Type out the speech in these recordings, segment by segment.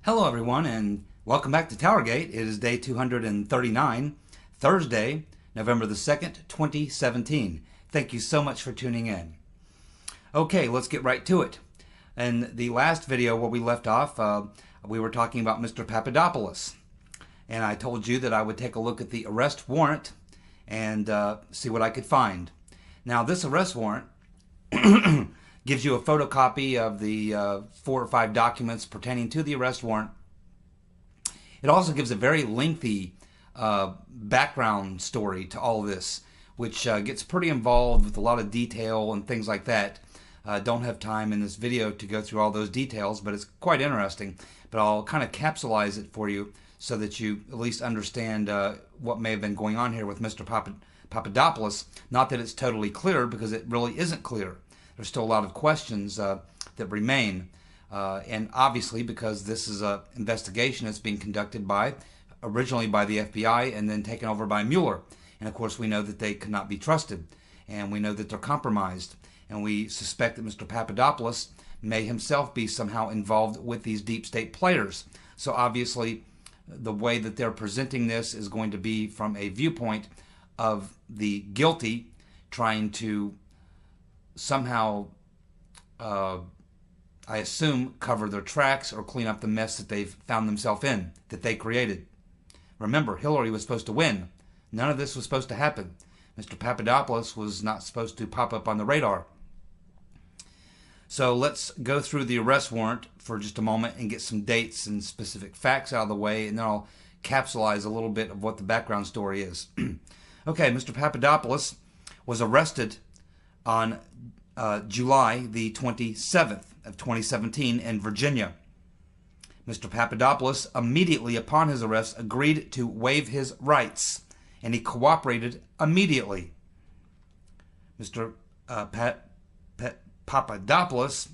Hello everyone and welcome back to TowerGate. It is day 239, Thursday, November the 2nd, 2017. Thank you so much for tuning in. Okay, let's get right to it. In the last video where we left off, we were talking about Mr. Papadopolis. And I told you that I would take a look at the arrest warrant and see what I could find. Now this arrest warrant gives you a photocopy of the 4 or 5 documents pertaining to the arrest warrant. It also gives a very lengthy background story to all of this, which gets pretty involved with a lot of detail and things like that. Don't have time in this video to go through all those details, but it's quite interesting. But I'll kind of capsulize it for you so that you at least understand what may have been going on here with Mr. Papadopoulos. Not that it's totally clear, because it really isn't clear. There's still a lot of questions that remain. And obviously, because this is an investigation that's being conducted originally by the FBI and then taken over by Mueller. And of course, we know that they cannot be trusted. And we know that they're compromised. And we suspect that Mr. Papadopoulos may himself be somehow involved with these deep state players. So obviously, the way that they're presenting this is going to be from a viewpoint of the guilty trying to somehow, I assume, cover their tracks or clean up the mess that they've found themselves in, that they created. Remember, Hillary was supposed to win. None of this was supposed to happen. Mr. Papadopoulos was not supposed to pop up on the radar. So let's go through the arrest warrant for just a moment and get some dates and specific facts out of the way, and then I'll capsulize a little bit of what the background story is. Okay, Mr. Papadopoulos was arrested on July the 27th of 2017 in Virginia. Mr. Papadopoulos, immediately upon his arrest, agreed to waive his rights, and he cooperated immediately. Mr. Papadopoulos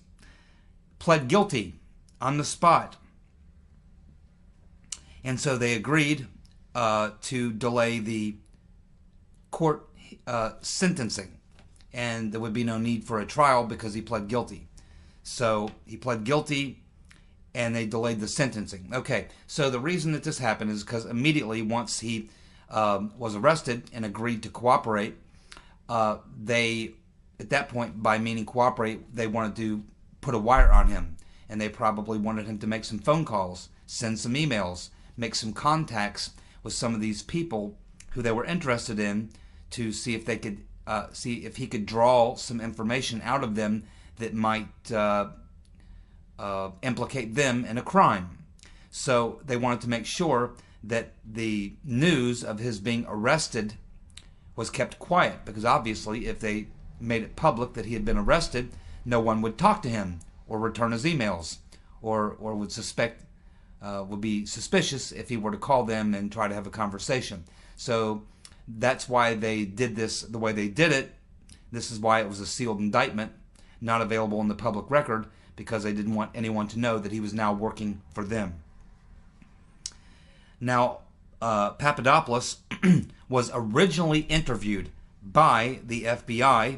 pled guilty on the spot, and so they agreed to delay the court sentencing, and there would be no need for a trial because he pled guilty. So he pled guilty and they delayed the sentencing. Okay, so the reason that this happened is because immediately once he was arrested and agreed to cooperate, they, at that point, by meaning cooperate, they wanted to put a wire on him, and they probably wanted him to make some phone calls, send some emails, make some contacts with some of these people who they were interested in to see if they could see if he could draw some information out of them that might implicate them in a crime. So they wanted to make sure that the news of his being arrested was kept quiet, because obviously if they made it public that he had been arrested, no one would talk to him or return his emails, or would be suspicious if he were to call them and try to have a conversation. So that's why they did this the way they did it. This is why it was a sealed indictment, not available in the public record, because they didn't want anyone to know that he was now working for them. Now, Papadopoulos was originally interviewed by the FBI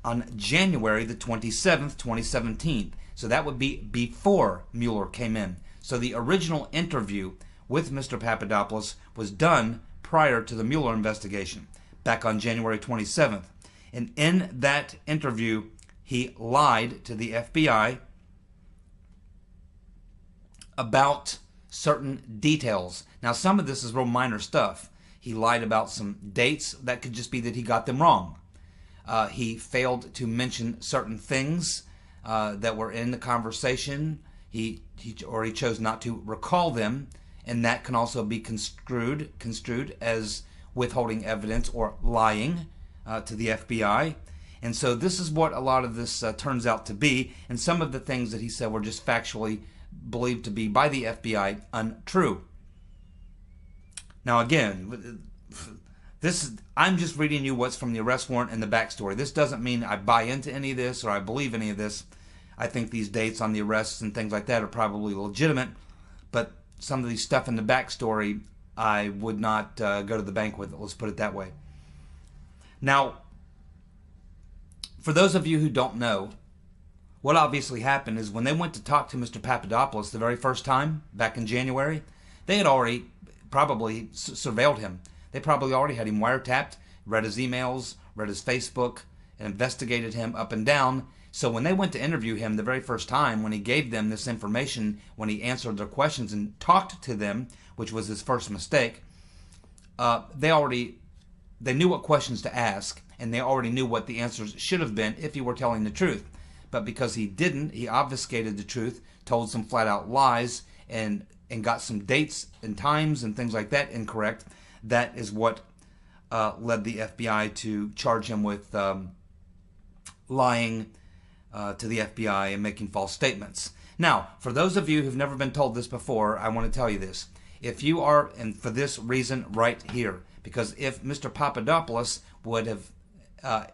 on January the 27th, 2017. So that would be before Mueller came in. So the original interview with Mr. Papadopoulos was done prior to the Mueller investigation, back on January 27th. And in that interview, he lied to the FBI about certain details. Now, some of this is real minor stuff. He lied about some dates. That could just be that he got them wrong. He failed to mention certain things that were in the conversation. He chose not to recall them, and that can also be construed as withholding evidence or lying to the FBI. And so this is what a lot of this turns out to be, and some of the things that he said were just factually believed to be by the FBI untrue. Now again, I'm just reading you what's from the arrest warrant and the backstory. This doesn't mean I buy into any of this or I believe any of this. I think these dates on the arrests and things like that are probably legitimate, but some of these stuff in the backstory, I would not go to the bank with it. Let's put it that way. Now, for those of you who don't know, What obviously happened is when they went to talk to Mr. Papadopoulos the very first time, back in January, they had already probably surveilled him. They probably already had him wiretapped, read his emails, read his Facebook, and investigated him up and down. So when they went to interview him the very first time, when he gave them this information, when he answered their questions and talked to them, which was his first mistake, they knew what questions to ask, and they already knew what the answers should have been if he were telling the truth. But because he didn't, he obfuscated the truth, told some flat-out lies, and got some dates and times and things like that incorrect. That is what led the FBI to charge him with lying to the FBI and making false statements. Now, for those of you who've never been told this before, I want to tell you this. If you are, and for this reason right here, because if Mr. Papadopoulos would have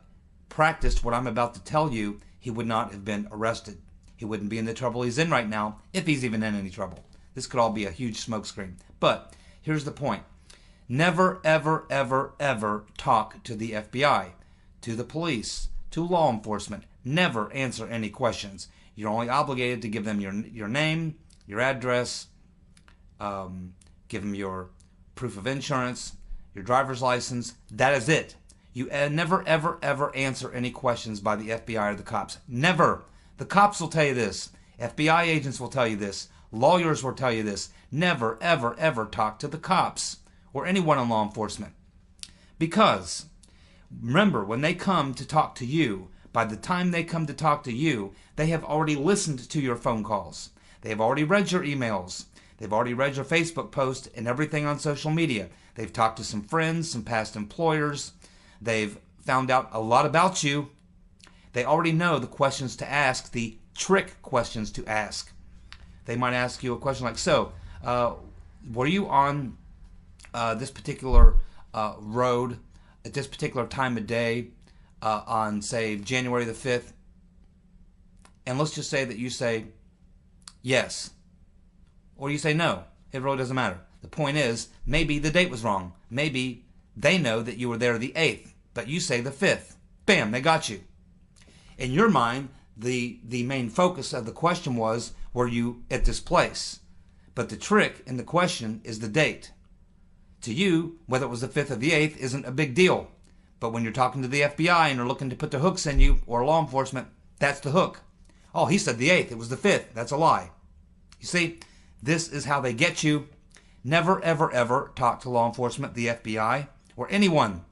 practiced what I'm about to tell you, he would not have been arrested. He wouldn't be in the trouble he's in right now, if he's even in any trouble. This could all be a huge smokescreen. But here's the point. Never, ever, ever, ever talk to the FBI, to the police, to law enforcement. Never answer any questions. You're only obligated to give them your name, your address, give them your proof of insurance, your driver's license. That is it. You never, ever, ever answer any questions by the FBI or the cops. Never. The cops will tell you this. FBI agents will tell you this. Lawyers will tell you this. Never, ever, ever talk to the cops or anyone in law enforcement. Because, remember, when they come to talk to you, by the time they come to talk to you, they have already listened to your phone calls. They have already read your emails. They've already read your Facebook post and everything on social media. They've talked to some friends, some past employers. They've found out a lot about you. They already know the questions to ask, the trick questions to ask. They might ask you a question like, so, were you on this particular road at this particular time of day on, say, January the 5th? And let's just say that you say yes. Or you say no. It really doesn't matter. The point is, maybe the date was wrong. Maybe they know that you were there the 8th, but you say the 5th. Bam, they got you. In your mind, the main focus of the question was, were you at this place? But the trick in the question is the date. To you, whether it was the 5th or the 8th isn't a big deal. But when you're talking to the FBI and they're looking to put the hooks in you, or law enforcement, that's the hook. Oh, he said the 8th. It was the 5th. That's a lie. You see, this is how they get you. Never, ever, ever talk to law enforcement, the FBI, or anyone.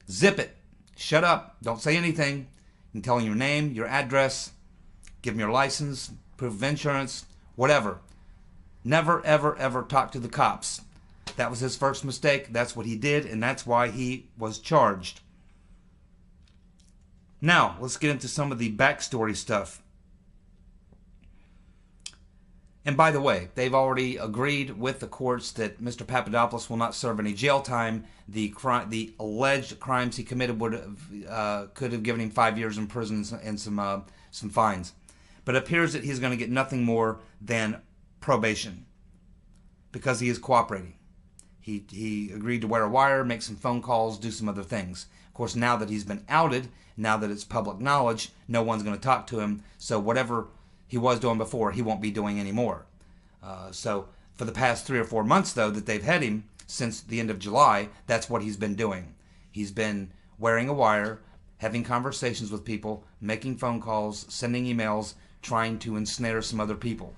Zip it. Shut up. Don't say anything. You can tell them your name, your address, give them your license, proof of insurance, whatever. Never, ever, ever talk to the cops. That was his first mistake. That's what he did, and that's why he was charged. Now, let's get into some of the backstory stuff. And by the way, they've already agreed with the courts that Mr. Papadopoulos will not serve any jail time. The alleged crimes he committed could have given him 5 years in prison and some fines. But it appears that he's going to get nothing more than probation because he is cooperating. He agreed to wear a wire, make some phone calls, do some other things. Of course, now that he's been outed, now that it's public knowledge, no one's going to talk to him. So whatever he was doing before, he won't be doing anymore. So for the past 3 or 4 months, though, that they've had him since the end of July, that's what he's been doing. He's been wearing a wire, having conversations with people, making phone calls, sending emails, trying to ensnare some other people.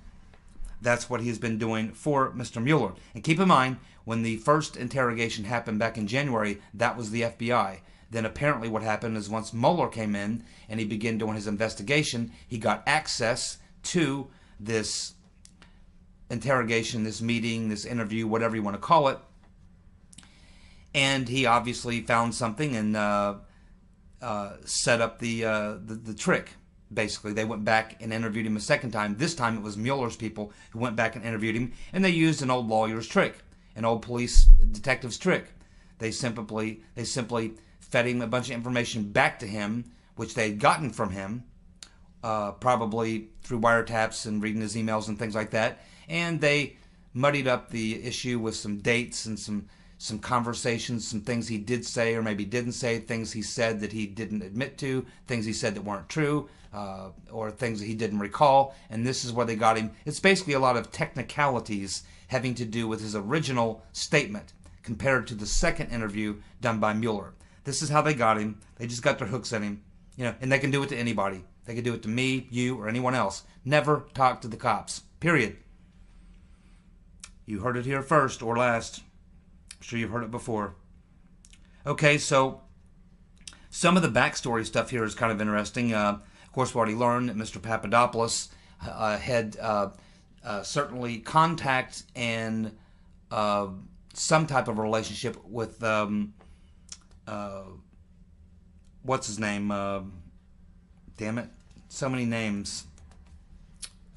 That's what he's been doing for Mr. Mueller. And keep in mind, when the first interrogation happened back in January, that was the FBI. Then apparently what happened is once Mueller came in and he began doing his investigation, he got access to this interrogation, this meeting, this interview, whatever you want to call it. And he obviously found something and set up the trick. Basically, they went back and interviewed him a second time. This time it was Mueller's people who went back and interviewed him, and they used an old lawyer's trick, an old police detective's trick. They simply fed him a bunch of information back to him, which they had gotten from him, probably through wiretaps and reading his emails and things like that. And they muddied up the issue with some dates and some some conversations, some things he did say or maybe didn't say, things he said that he didn't admit to, things he said that weren't true, or things that he didn't recall. And this is where they got him. It's basically a lot of technicalities having to do with his original statement compared to the second interview done by Mueller. This is how they got him. They just got their hooks in him. And they can do it to anybody. They can do it to me, you, or anyone else. Never talk to the cops. Period. You heard it here first or last. I'm sure you've heard it before. Okay, so some of the backstory stuff here is kind of interesting. Of course, we already learned that Mr. Papadopoulos had certainly contact and some type of relationship with what's his name? Damn it, so many names.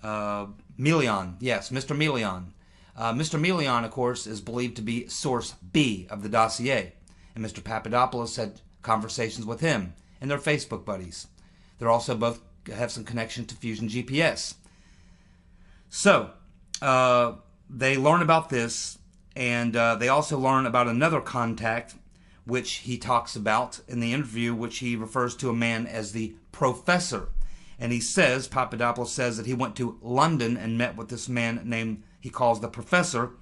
Milian, yes, Mr. Milian. Mr. Milian, of course, is believed to be source B of the dossier, and Mr. Papadopoulos had conversations with him, and they're Facebook buddies. They're also both have some connection to Fusion GPS. So they learn about this, and they also learn about another contact, which he talks about in the interview, which he refers to a man as the professor. And he says, Papadopoulos says, that he went to London and met with this man named, he calls the professor.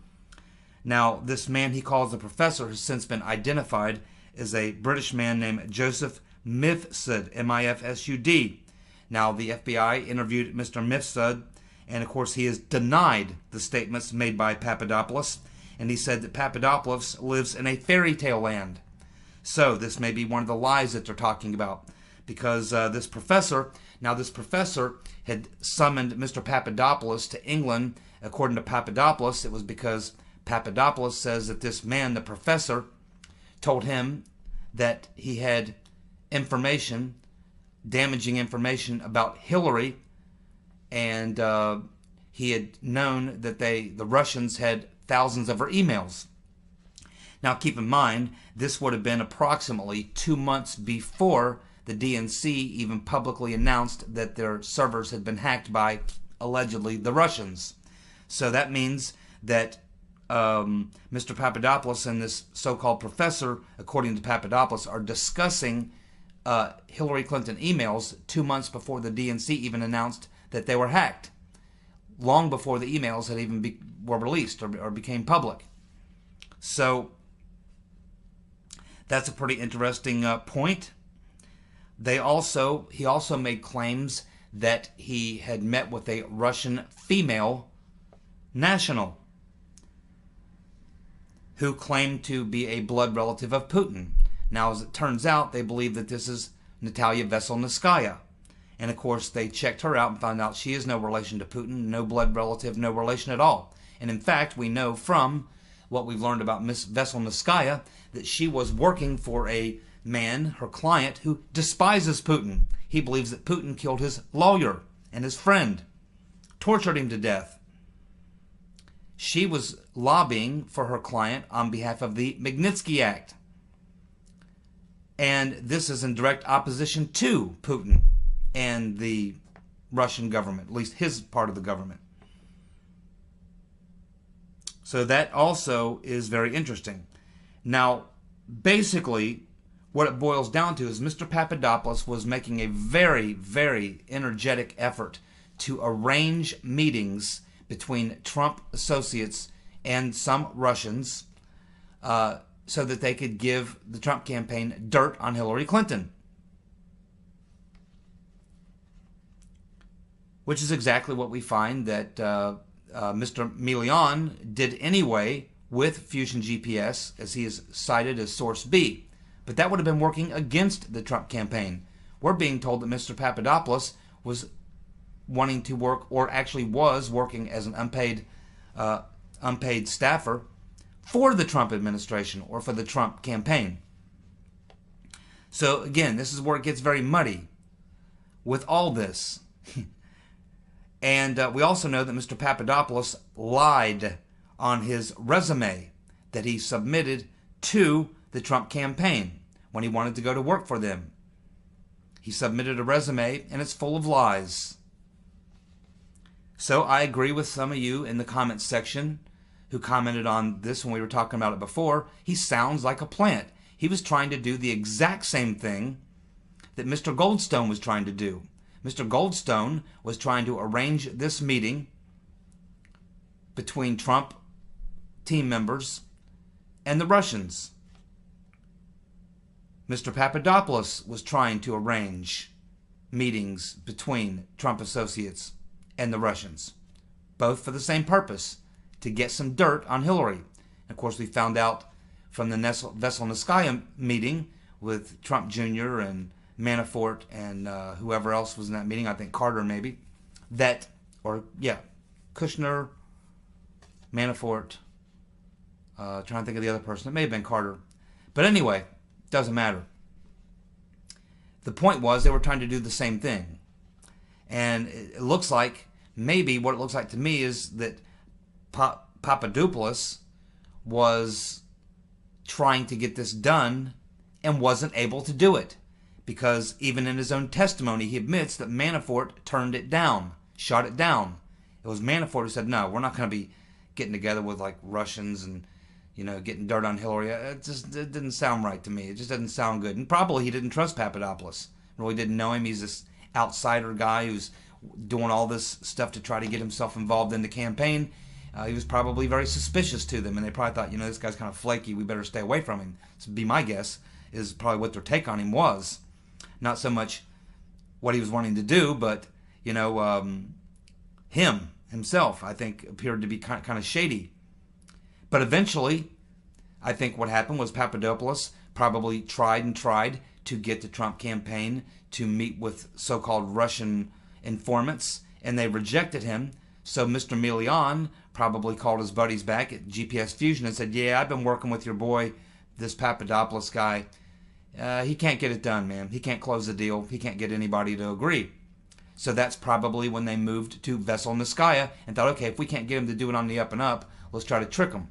Now, this man he calls the professor has since been identified as a British man named Joseph Mifsud, M-I-F-S-U-D. Now, the FBI interviewed Mr. Mifsud, and of course he has denied the statements made by Papadopoulos, and he said that Papadopoulos lives in a fairy tale land. So this may be one of the lies that they're talking about, because this professor had summoned Mr. Papadopoulos to England. According to Papadopoulos, it was because Papadopoulos says that this man, the professor, told him that he had information, damaging information about Hillary, and he had known that the Russians had thousands of her emails. Now, keep in mind, this would have been approximately 2 months before the DNC even publicly announced that their servers had been hacked by, allegedly, the Russians. So that means that Mr. Papadopoulos and this so-called professor, according to Papadopoulos, are discussing Hillary Clinton emails 2 months before the DNC even announced that they were hacked, long before the emails had even were released or became public. So that's a pretty interesting point. He also made claims that he had met with a Russian female national who claimed to be a blood relative of Putin. Now, as it turns out, they believe that this is Natalia Veselnitskaya. And of course, they checked her out and found out she is no relation to Putin, no blood relative, no relation at all. And in fact, we know from what we've learned about Miss Veselnitskaya that she was working for a man, her client, who despises Putin. He believes that Putin killed his lawyer and his friend, tortured him to death. She was lobbying for her client on behalf of the Magnitsky Act. And this is in direct opposition to Putin and the Russian government, at least his part of the government. So that also is very interesting. Now, basically, what it boils down to is Mr. Papadopoulos was making a very, very energetic effort to arrange meetings between Trump associates and some Russians so that they could give the Trump campaign dirt on Hillary Clinton. Which is exactly what we find that Mr. Milian did anyway with Fusion GPS, as he is cited as source B. But that would have been working against the Trump campaign. We're being told that Mr. Papadopoulos was wanting to work, or actually was working as an unpaid staffer for the Trump administration or for the Trump campaign. So again, this is where it gets very muddy with all this. And we also know that Mr. Papadopoulos lied on his resume that he submitted to the Trump campaign when he wanted to go to work for them. He submitted a resume and it's full of lies. So I agree with some of you in the comments section who commented on this when we were talking about it before, he sounds like a plant. He was trying to do the exact same thing that Mr. Goldstone was trying to do. Mr. Goldstone was trying to arrange this meeting between Trump team members and the Russians. Mr. Papadopoulos was trying to arrange meetings between Trump associates and the Russians, both for the same purpose, to get some dirt on Hillary. And of course, we found out from the Veselnitskaya meeting with Trump Jr. and Manafort and whoever else was in that meeting, I think Carter maybe, that, or yeah, Kushner, Manafort, trying to think of the other person. It may have been Carter. But anyway, doesn't matter. The point was they were trying to do the same thing. And it looks like, maybe what it looks like to me is that Papadopoulos was trying to get this done and wasn't able to do it. Because even in his own testimony, he admits that Manafort turned it down, shot it down. It was Manafort who said, no, we're not going to be getting together with like Russians and, you know, getting dirt on Hillary. It didn't sound right to me. It just doesn't sound good. And probably he didn't trust Papadopoulos. Really didn't know him. He's this outsider guy who's doing all this stuff to try to get himself involved in the campaign. He was probably very suspicious to them, and they probably thought, you know, this guy's kind of flaky. We better stay away from him. This would be my guess, is probably what their take on him was. Not so much what he was wanting to do, but, you know, himself, I think, appeared to be kind of shady. But eventually, I think what happened was Papadopoulos probably tried to get the Trump campaign to meet with so-called Russian informants, and they rejected him. So Mr. Milian probably called his buddies back at GPS Fusion and said, yeah, I've been working with your boy, this Papadopoulos guy. He can't get it done, man. He can't close the deal. He can't get anybody to agree. So that's probably when they moved to Veselnitskaya and thought, okay, if we can't get him to do it on the up and up, let's try to trick him.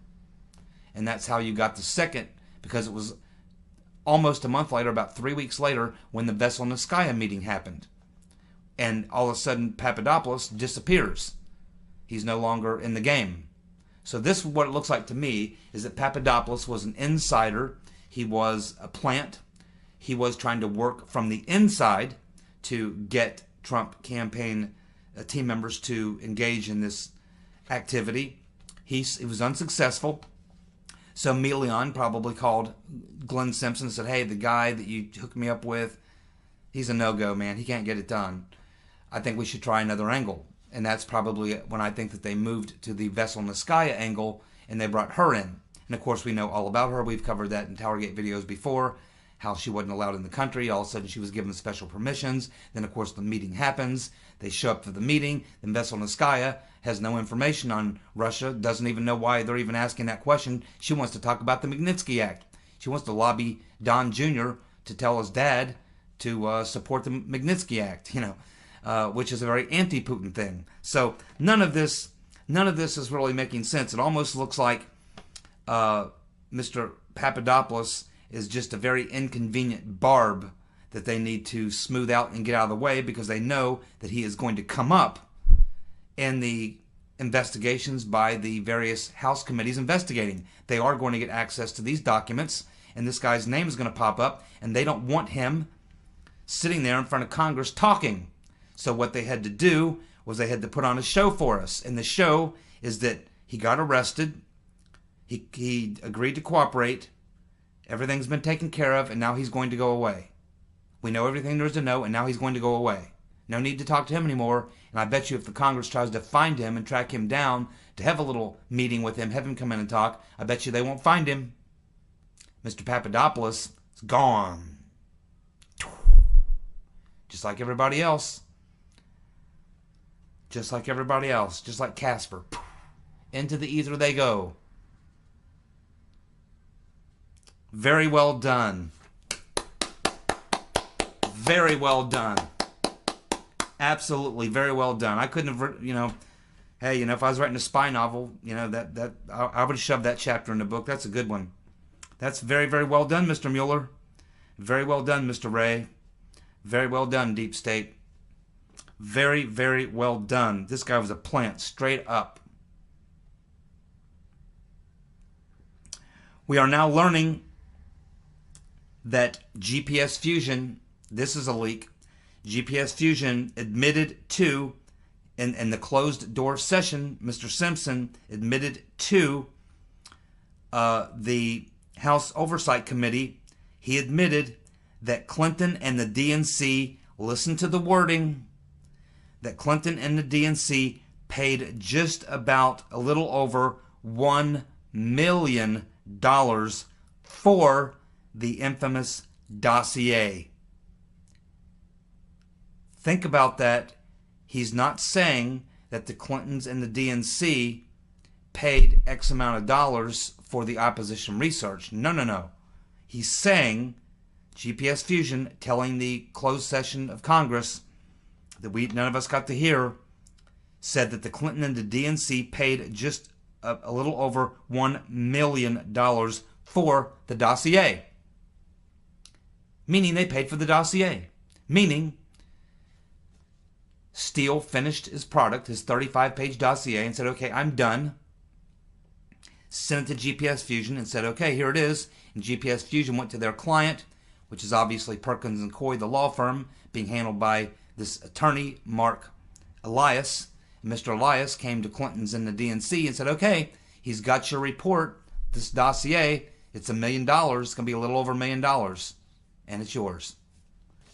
And that's how you got the second, because it was almost a month later, about 3 weeks later, when the Veselnitskaya meeting happened. And all of a sudden, Papadopoulos disappears. He's no longer in the game. So this is what it looks like to me, is that Papadopoulos was an insider. He was a plant. He was trying to work from the inside to get Trump campaign team members to engage in this activity. He was unsuccessful. So Milian probably called Glenn Simpson and said, hey, the guy that you hooked me up with, he's a no-go, man. He can't get it done. I think we should try another angle. And that's probably when I think that they moved to the Veselnitskaya angle and they brought her in. And of course, we know all about her. We've covered that in TowerGate videos before, how she wasn't allowed in the country. All of a sudden, she was given special permissions. Then, of course, the meeting happens. They show up for the meeting. Then Veselnitskaya has no information on Russia, doesn't even know why they're even asking that question. She wants to talk about the Magnitsky Act. She wants to lobby Don Jr. to tell his dad to support the Magnitsky Act, you know, which is a very anti-Putin thing. So none of this is really making sense. It almost looks like Mr. Papadopoulos is just a very inconvenient barb that they need to smooth out and get out of the way, because they know that he is going to come up in the investigations by the various House committees investigating. They are going to get access to these documents, and this guy's name is going to pop up, and they don't want him sitting there in front of Congress talking. So what they had to do was they had to put on a show for us, and the show is that he got arrested, he agreed to cooperate, everything's been taken care of, and now he's going to go away. We know everything there is to know, and now he's going to go away. No need to talk to him anymore, and I bet you if the Congress tries to find him and track him down to have a little meeting with him, have him come in and talk, I bet you they won't find him. Mr. Papadopoulos is gone. Just like everybody else. Just like everybody else. Just like Casper. Into the ether they go. Very well done. Very well done. Absolutely very well done. I couldn't have, you know, hey, you know, if I was writing a spy novel, you know, I would have shoved that chapter in the book. That's a good one. That's very, very well done, Mr. Mueller. Very well done, Mr. Ray. Very well done, Deep State. Very, very well done. This guy was a plant, straight up. We are now learning that GPS Fusion, this is a leak, GPS Fusion admitted to, in the closed door session, Mr. Simpson admitted to the House Oversight Committee, he admitted that Clinton and the DNC, listen to the wording, that Clinton and the DNC paid just about a little over $1 million for the infamous dossier. Think about that. He's not saying that the Clintons and the DNC paid X amount of dollars for the opposition research. No. He's saying, GPS Fusion telling the closed session of Congress that none of us got to hear, said that the Clinton and the DNC paid just a little over $1 million for the dossier. Meaning they paid for the dossier. Meaning Steele finished his product, his 35-page dossier, and said, okay, I'm done. Sent it to GPS Fusion and said, okay, here it is. And GPS Fusion went to their client, which is obviously Perkins and Coie, the law firm, being handled by this attorney, Mark Elias. And Mr. Elias came to Clinton's and the DNC and said, okay, he's got your report, this dossier. It's $1 million. It's going to be a little over $1 million. And it's yours.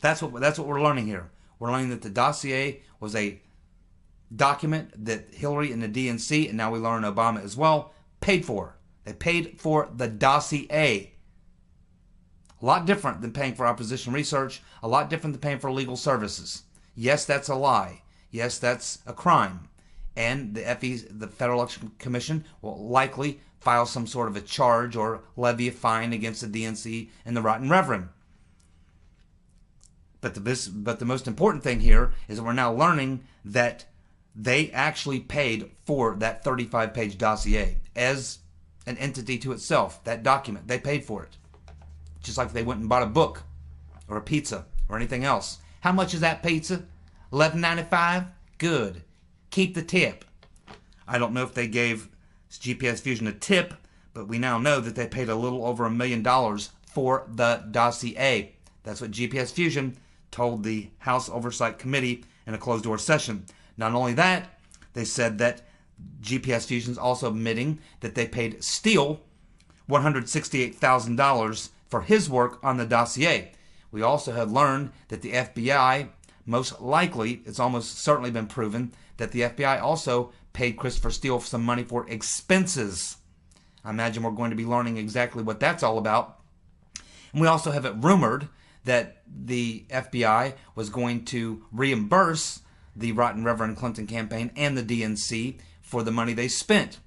That's what we're learning here. We're learning that the dossier was a document that Hillary and the DNC, and now we learn Obama as well, paid for. They paid for the dossier. A lot different than paying for opposition research. A lot different than paying for legal services. Yes, that's a lie. Yes, that's a crime. And the Federal Election Commission, will likely file some sort of a charge or levy a fine against the DNC and the Rotten Reverend. But the most important thing here is that we're now learning that they actually paid for that 35-page dossier as an entity to itself. That document, they paid for it. Just like they went and bought a book or a pizza or anything else. How much is that pizza? $11.95? Good. Keep the tip. I don't know if they gave GPS Fusion a tip, but we now know that they paid a little over $1 million for the dossier. That's what GPS Fusion told the House Oversight Committee in a closed-door session. Not only that, they said that GPS Fusion is also admitting that they paid Steele $168,000 for his work on the dossier. We also have learned that the FBI, most likely, it's almost certainly been proven, that the FBI also paid Christopher Steele some money for expenses. I imagine we're going to be learning exactly what that's all about. And we also have it rumored that the FBI was going to reimburse the Rotten Reverend Clinton campaign and the DNC for the money they spent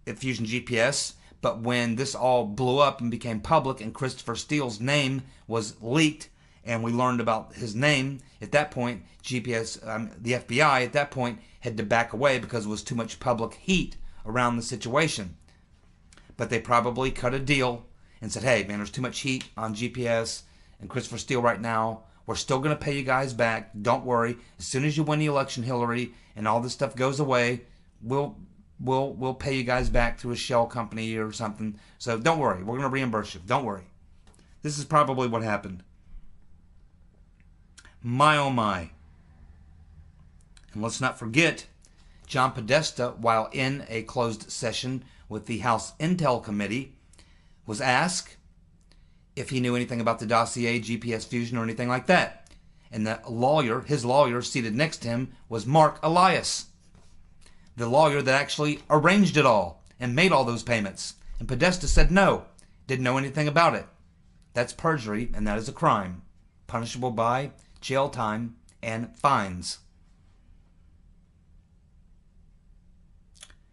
at Fusion GPS. But when this all blew up and became public and Christopher Steele's name was leaked and we learned about his name, at that point, the FBI at that point had to back away because it was too much public heat around the situation. But they probably cut a deal and said, hey, man, there's too much heat on GPS and Christopher Steele right now. We're still going to pay you guys back. Don't worry. As soon as you win the election, Hillary, and all this stuff goes away, we'll pay you guys back through a shell company or something. So don't worry. We're going to reimburse you. Don't worry. This is probably what happened. My, oh my. And let's not forget, John Podesta, while in a closed session with the House Intel Committee, was asked if he knew anything about the dossier, GPS Fusion, or anything like that. And the lawyer, his lawyer seated next to him, was Mark Elias, the lawyer that actually arranged it all and made all those payments. And Podesta said no, didn't know anything about it. That's perjury, and that is a crime, punishable by jail time and fines.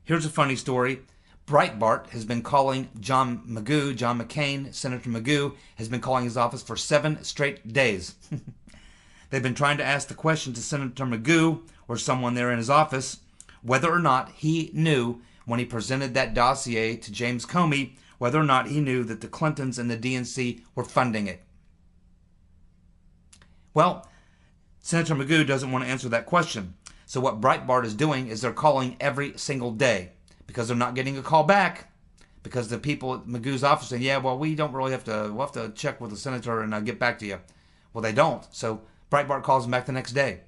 Here's a funny story. Breitbart has been calling John McCain, Senator Magoo, has been calling his office for 7 straight days. They've been trying to ask the question to Senator Magoo or someone there in his office whether or not he knew when he presented that dossier to James Comey, whether or not he knew that the Clintons and the DNC were funding it. Well, Senator Magoo doesn't want to answer that question. So what Breitbart is doing is they're calling every single day because they're not getting a call back. because the people at Magoo's office say, yeah, well, we don't really have to, we'll have to check with the senator and get back to you. Well, they don't. So Breitbart calls him back the next day.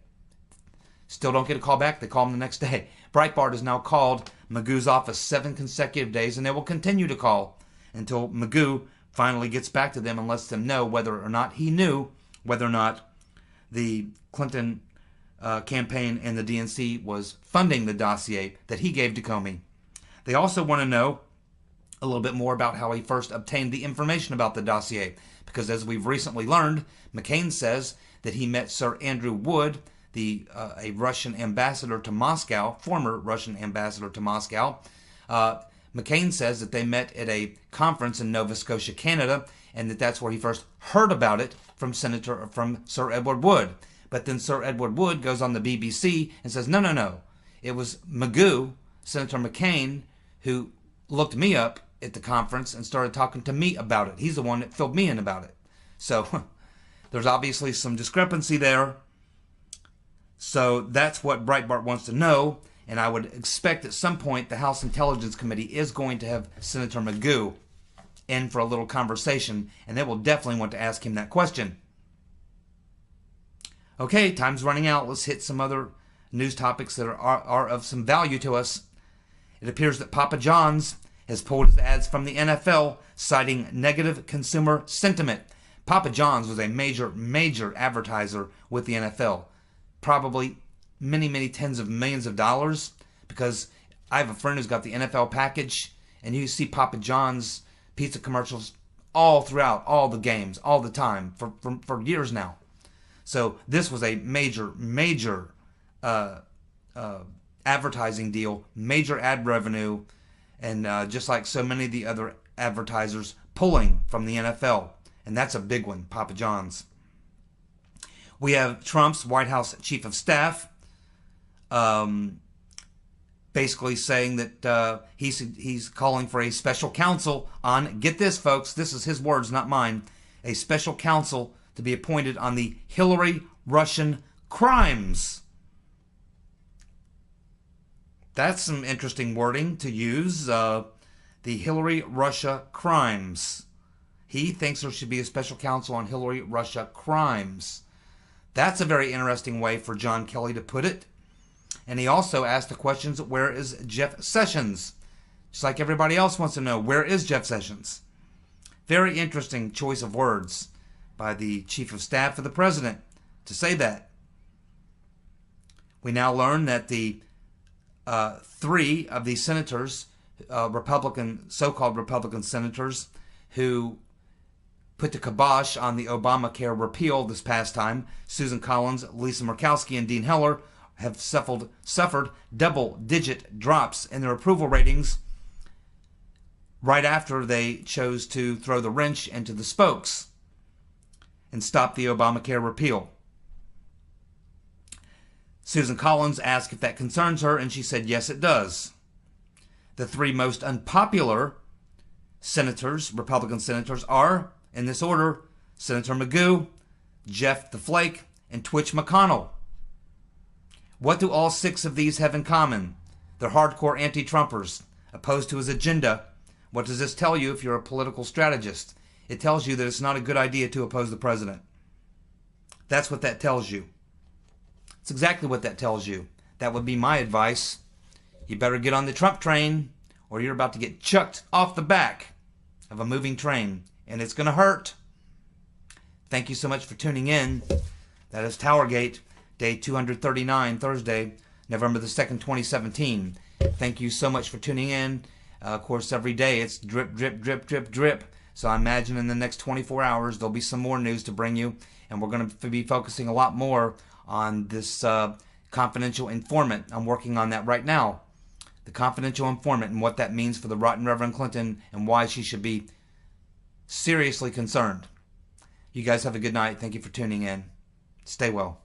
Still don't get a call back. They call him the next day. Breitbart has now called Magoo's office 7 consecutive days, and they will continue to call until Magoo finally gets back to them and lets them know whether or not he knew whether or not the Clinton campaign and the DNC was funding the dossier that he gave to Comey. They also want to know a little bit more about how he first obtained the information about the dossier, because as we've recently learned, McCain says that he met Sir Andrew Wood, a Russian ambassador to Moscow, former Russian ambassador to Moscow. McCain says that they met at a conference in Nova Scotia, Canada, and that's where he first heard about it from Sir Edward Wood. But then Sir Edward Wood goes on the BBC and says, no. It was Magoo, Senator McCain, who looked me up at the conference and started talking to me about it. He's the one that filled me in about it. So there's obviously some discrepancy there. So that's what Breitbart wants to know. And I would expect at some point the House Intelligence Committee is going to have Senator Magoo in for a little conversation, and they will definitely want to ask him that question. Okay, time's running out. Let's hit some other news topics that are of some value to us. It appears that Papa John's has pulled his ads from the NFL, citing negative consumer sentiment. Papa John's was a major advertiser with the NFL. Probably many tens of millions of dollars, because I have a friend who's got the NFL package, and you see Papa John's pizza commercials all throughout all the games, all the time, for years now. So this was a major advertising deal, major ad revenue, and just like so many of the other advertisers pulling from the NFL. And that's a big one, Papa John's. We have Trump's White House Chief of Staff basically saying that he's calling for a special counsel on, get this folks, this is his words, not mine, a special counsel to be appointed on the Hillary Russian crimes. That's some interesting wording to use, the Hillary Russia crimes. He thinks there should be a special counsel on Hillary Russia crimes. That's a very interesting way for John Kelly to put it. And he also asked the questions, where is Jeff Sessions? Just like everybody else wants to know, where is Jeff Sessions? Very interesting choice of words by the Chief of Staff of the President to say that. We now learn that the 3 of the senators, so-called Republican senators, who put the kibosh on the Obamacare repeal this past time, Susan Collins, Lisa Murkowski, and Dean Heller, have suffered double-digit drops in their approval ratings right after they chose to throw the wrench into the spokes and stop the Obamacare repeal. Susan Collins asked if that concerns her, and she said, yes, it does. The 3 most unpopular senators, Republican senators, are, in this order, Senator Magoo, Jeff the Flake, and Twitch McConnell. What do all 6 of these have in common? They're hardcore anti-Trumpers, opposed to his agenda. What does this tell you if you're a political strategist? It tells you that it's not a good idea to oppose the president. That's what that tells you. It's exactly what that tells you. That would be my advice. You better get on the Trump train, or you're about to get chucked off the back of a moving train, and it's going to hurt. Thank you so much for tuning in. That is TowerGate, day 239, Thursday, November the 2nd, 2017. Thank you so much for tuning in. Of course, every day it's drip, drip, drip, drip, drip. So I imagine in the next 24 hours there'll be some more news to bring you, and we're going to be focusing a lot more on this confidential informant. I'm working on that right now. The confidential informant and what that means for the rotten Reverend Clinton and why she should be seriously concerned. You guys have a good night. Thank you for tuning in. Stay well.